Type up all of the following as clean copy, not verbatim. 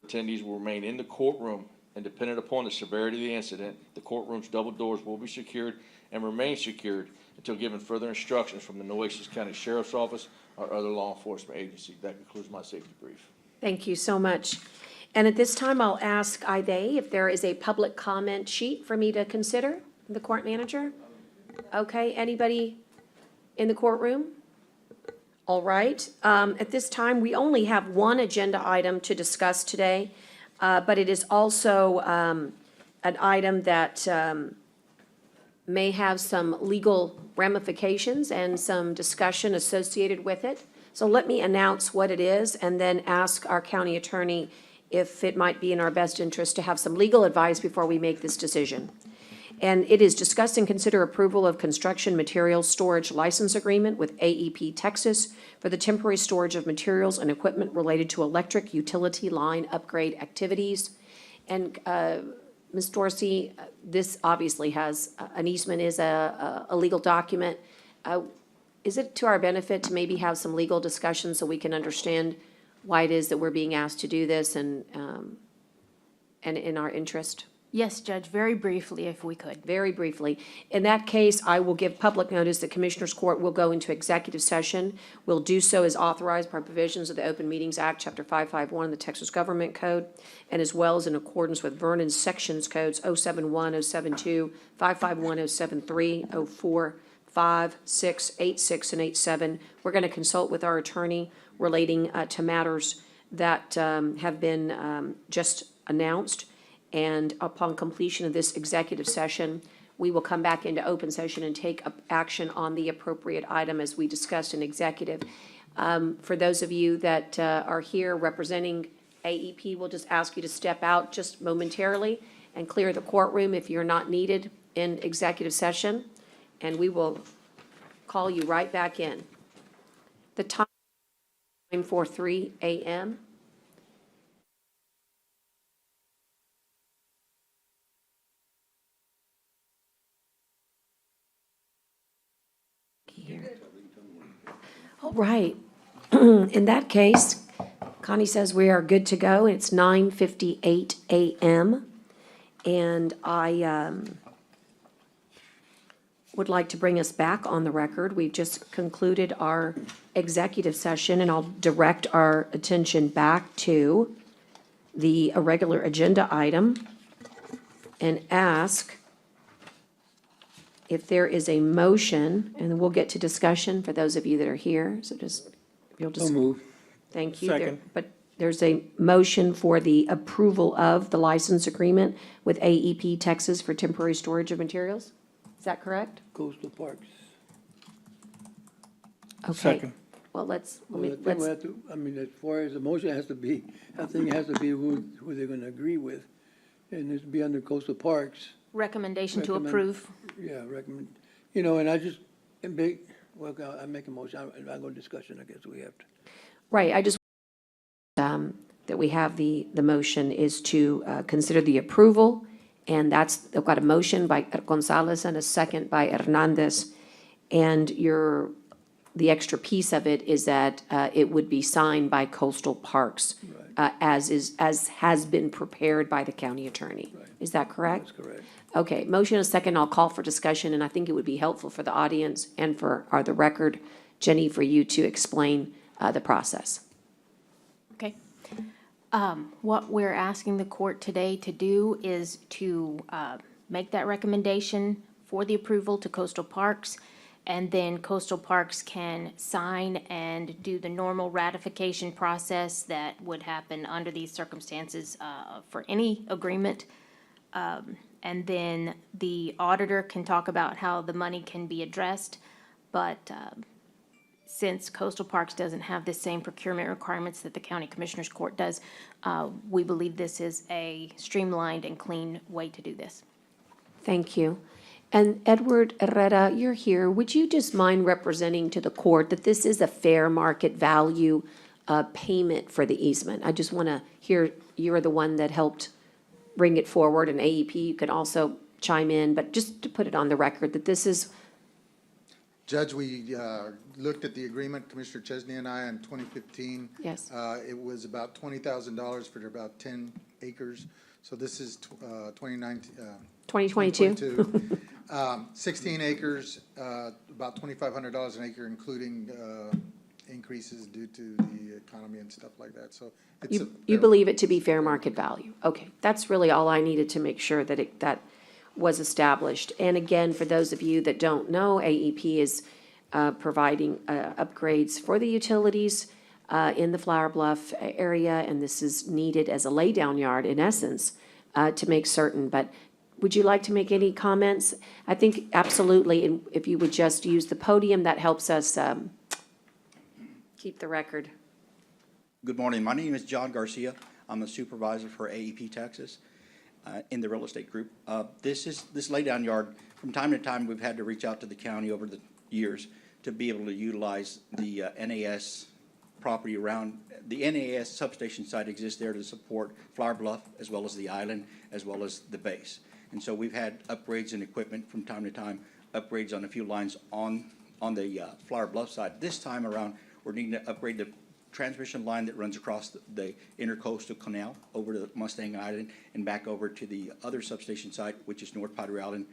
Attendees will remain in the courtroom, and dependent upon the severity of the incident, the courtroom's double doors will be secured and remain secured until given further instructions from the Nueces County Sheriff's Office or other law enforcement agency. That concludes my safety brief. Thank you so much. And at this time, I'll ask Ide if there is a public comment sheet for me to consider, the court manager? Okay, anybody in the courtroom? All right. At this time, we only have one agenda item to discuss today, but it is also an item that may have some legal ramifications and some discussion associated with it. So let me announce what it is and then ask our county attorney if it might be in our best interest to have some legal advice before we make this decision. And it is discuss and consider approval of construction materials storage license agreement with AEP Texas for the temporary storage of materials and equipment related to electric utility line upgrade activities. And Ms. Dorsey, this obviously has, an easement is a legal document. Is it to our benefit to maybe have some legal discussion so we can understand why it is that we're being asked to do this and in our interest? Yes, Judge, very briefly, if we could. Very briefly. In that case, I will give public notice that Commissioners Court will go into executive session. We'll do so as authorized by provisions of the Open Meetings Act, Chapter 551 of the Texas Government Code, and as well as in accordance with Vernon's Sections Codes 071, 072, 551, 073, 04, 5, 6, 86, and 87. We're going to consult with our attorney relating to matters that have been just announced. And upon completion of this executive session, we will come back into open session and take action on the appropriate item as we discussed in executive. For those of you that are here representing AEP, we'll just ask you to step out just momentarily and clear the courtroom if you're not needed in executive session, and we will call you right back in. The time is 9:43 a.m. All right. In that case, Connie says we are good to go. It's 9:58 a.m. And I would like to bring us back on the record. We've just concluded our executive session, and I'll direct our attention back to the irregular agenda item and ask if there is a motion, and then we'll get to discussion for those of you that are here. So just, if you'll just. move. Thank you. Second. But there's a motion for the approval of the license agreement with AEP Texas for temporary storage of materials. Is that correct? Coastal Parks. Okay. Second. Well, let's, Well, I think we have to, I mean, as far as the motion has to be, I think it has to be who they're gonna agree with. And it's be under Coastal Parks. Recommendation to Recommend- approve. Yeah, recommend, and I just, and big, well, I make a motion, I go discussion, I guess we have to. right, I just, that we have the motion is to consider the approval, and that's, I've got a motion by Gonzalez and a second by Hernandez. And the extra piece of it is that it would be signed by Coastal Parks, as has been prepared by the county attorney. Right. Is that correct? That's correct. Okay, motion and a second, I'll call for discussion, and I think it would be helpful for the audience and for the record, Jenny, for you to explain the process. Okay. What we're asking the court today to do is to make that recommendation for the approval to Coastal Parks, and then Coastal Parks can sign and do the normal ratification process that would happen under these circumstances for any agreement. And then the auditor can talk about how the money can be addressed, but since Coastal Parks doesn't have the same procurement requirements that the County Commissioners Court does, we believe this is a streamlined and clean way to do this. Thank you. And Edward Herrera, you're here. Would you just mind representing to the court that this is a fair market value payment for the easement? I just want to hear, you're the one that helped bring it forward, and AEP, you can also chime in, but just to put it on the record that this is Judge, we looked at the agreement, Commissioner Chesney and I, in 2015. Yes. It was about $20,000 for about 10 acres. So this is 2022? 16 acres, about $2,500 an acre, including increases due to the economy and stuff like that. So it's a You fair- believe it to be fair market value? Okay, that's really all I needed to make sure that that was established. And again, for those of you that don't know, AEP is providing upgrades for the utilities in the Flower Bluff area, and this is needed as a laydown yard, in essence, to make certain. But would you like to make any comments? I think absolutely, and if you would just use the podium, that helps us keep the record. Good morning. My name is John Garcia. I'm a supervisor for AEP Texas in the real estate group. This laydown yard, from time to time, we've had to reach out to the county over the years to be able to utilize the NAS property around. The NAS substation site exists there to support Flower Bluff as well as the island, as well as the base. And so we've had upgrades in equipment from time to time, upgrades on a few lines on the Flower Bluff side. This time around, we're needing to upgrade the transmission line that runs across the intercoastal canal over to Mustang Island and back over to the other substation site, which is North Powder Island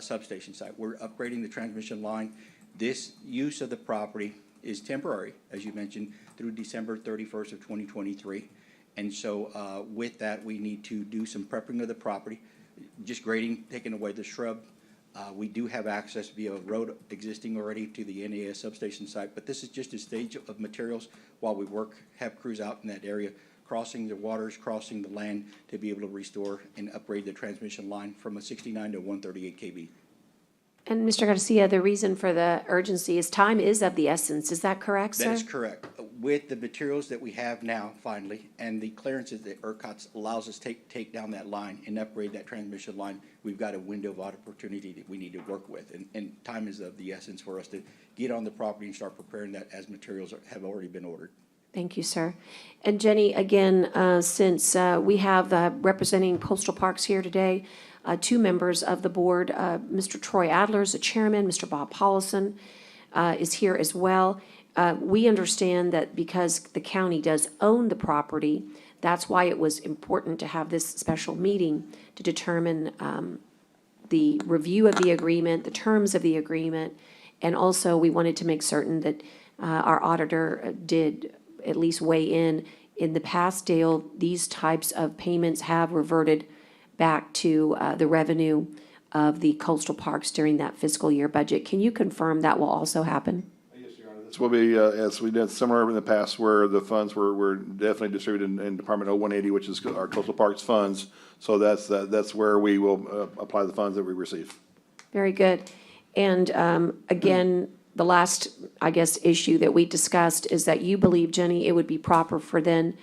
substation site. We're upgrading the transmission line. This use of the property is temporary, as you mentioned, through December 31st of 2023. And so with that, we need to do some prepping of the property, just grading, taking away the shrub. We do have access via road existing already to the NAS substation site, but this is just a stage of materials while we have crews out in that area, crossing the waters, crossing the land to be able to restore and upgrade the transmission line from a 69 to 138 kV. And Mr. Garcia, the reason for the urgency is time is of the essence. Is that correct, sir? That is correct. With the materials that we have now, finally, and the clearances that ERCOT allows us to take down that line and upgrade that transmission line, we've got a window of opportunity that we need to work with. And time is of the essence for us to get on the property and start preparing that as materials have already been ordered. Thank you, sir. And Jenny, again, since we have representing Coastal Parks here today, two members of the board, Mr. Troy Adler is the chairman, Mr. Bob Paulson is here as well. We understand that because the county does own the property, that's why it was important to have this special meeting to determine the review of the agreement, the terms of the agreement, and also we wanted to make certain that our auditor did at least weigh in. In the past, Dale, these types of payments have reverted back to the revenue of the coastal parks during that fiscal year budget. Can you confirm that will also happen? This will be, as we did similar in the past, where the funds were definitely distributed in Department 0180, which is our coastal parks funds. So that's where we will apply the funds that we receive. Very good. And again, the last, I guess, issue that we discussed is that you believe, Jenny, it would be proper for then,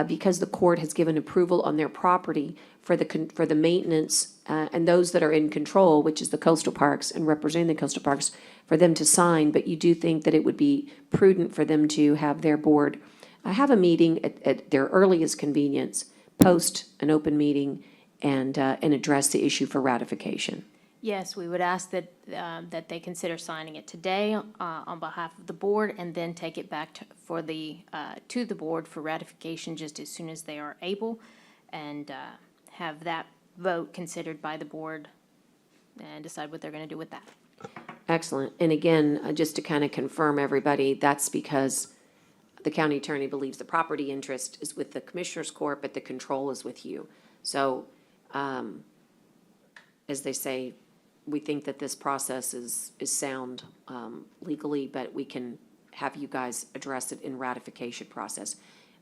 because the court has given approval on their property for the maintenance, and those that are in control, which is the coastal parks and representing the coastal parks, for them to sign, but you do think that it would be prudent for them to have their board have a meeting at their earliest convenience, post an open meeting, and address the issue for ratification. Yes, we would ask that, that they consider signing it today on behalf of the board, and then take it back to the board for ratification just as soon as they are able, and have that vote considered by the board and decide what they're going to do with that. Excellent. And again, just to kind of confirm everybody, that's because the county attorney believes the property interest is with the commissioner's court, but the control is with you. So, as they say, we think that this process is sound legally, but we can have you guys address it in ratification process.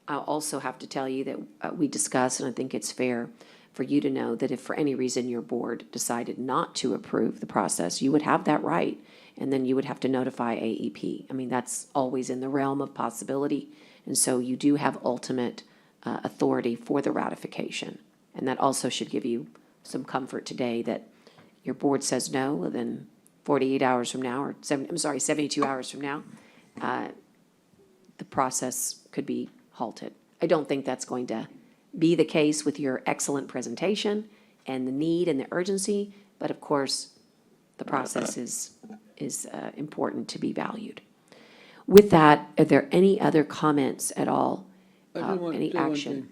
I'll also have to tell you that we discussed, and I think it's fair for you to know that if for any reason your board decided not to approve the process, you would have that right, and then you would have to notify AEP. I mean, that's always in the realm of possibility, and so you do have ultimate authority for the ratification. And that also should give you some comfort today that your board says no, then 48 hours from now, or 72 hours from now, the process could be halted. I don't think that's going to be the case with your excellent presentation and the need and the urgency, but of course, the process is is important to be valued. With that, are there any other comments at all? I just want to Any say one action? thing.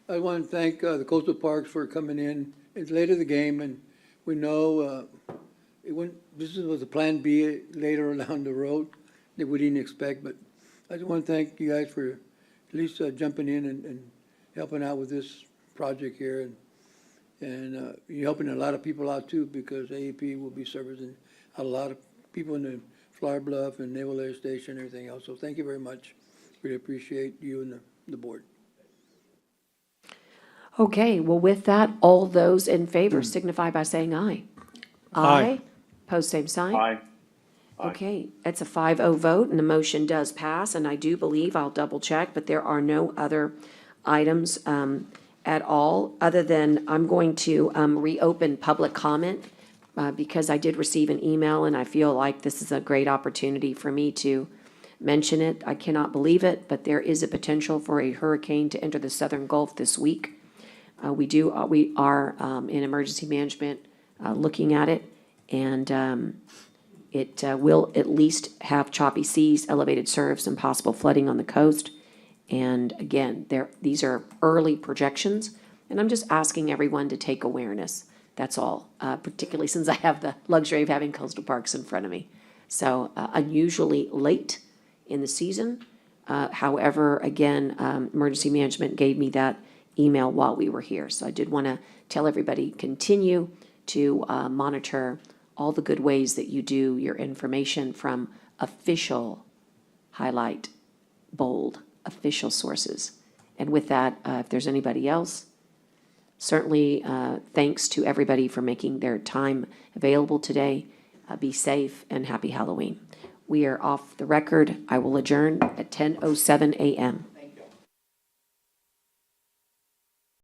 I want to thank the Coastal Parks for coming in. It's late in the game, and we know this was a Plan B later down the road that we didn't expect, but I just want to thank you guys for at least jumping in and helping out with this project here, and you're helping a lot of people out too, because AEP will be servicing a lot of people in the Flower Bluff and Naval Air Station and everything else. So thank you very much. Really appreciate you and the board. Okay, well, with that, all those in favor signify by saying aye. Aye. Pose same sign. Aye. Okay, it's a 5-0 vote, and the motion does pass, and I do believe, I'll double check, but there are no other items at all, other than I'm going to reopen public comment, because I did receive an email, and I feel like this is a great opportunity for me to mention it. I cannot believe it, but there is a potential for a hurricane to enter the southern Gulf this week. We are in emergency management looking at it, and it will at least have choppy seas, elevated surfs, and possible flooding on the coast. And again, these are early projections, and I'm just asking everyone to take awareness. That's all, particularly since I have the luxury of having Coastal Parks in front of me. So unusually late in the season. However, again, emergency management gave me that email while we were here. So I did want to tell everybody, continue to monitor all the good ways that you do your information from official, highlight, bold, official sources. And with that, if there's anybody else, certainly thanks to everybody for making their time available today. Be safe and happy Halloween. We are off the record. I will adjourn at 10:07 a.m.